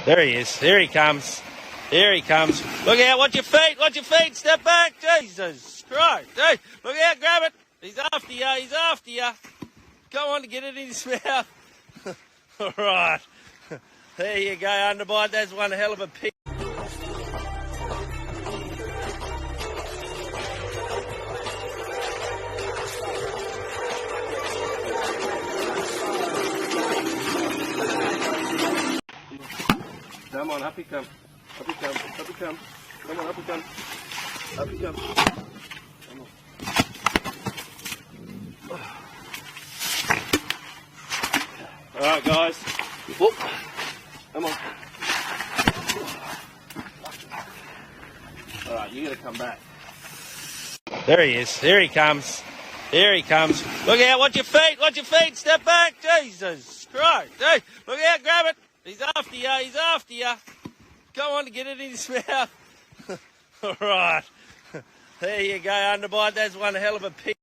There he is. Here he comes. Here he comes. Look out. Watch your feet. Watch your feet. Step back. Jesus Christ. Hey, look out. Grab it. He's after you. He's after you. Come on to get it in his mouth. All right. There you go, Underbite. That's one hell of a pig. Come on, up he comes. Up he comes. Up he comes. Come on, up he comes. Up he comes. Come on. All right, guys. Whoop. Come on. All right, you got to come back. There he is. Here he comes. Here he comes. Look out. Watch your feet. Watch your feet. Step back. Jesus Christ. Hey, look out. Grab it. He's after you. He's after you. Come on to get it in his mouth. All right. There you go, Underbite. That's one hell of a pig.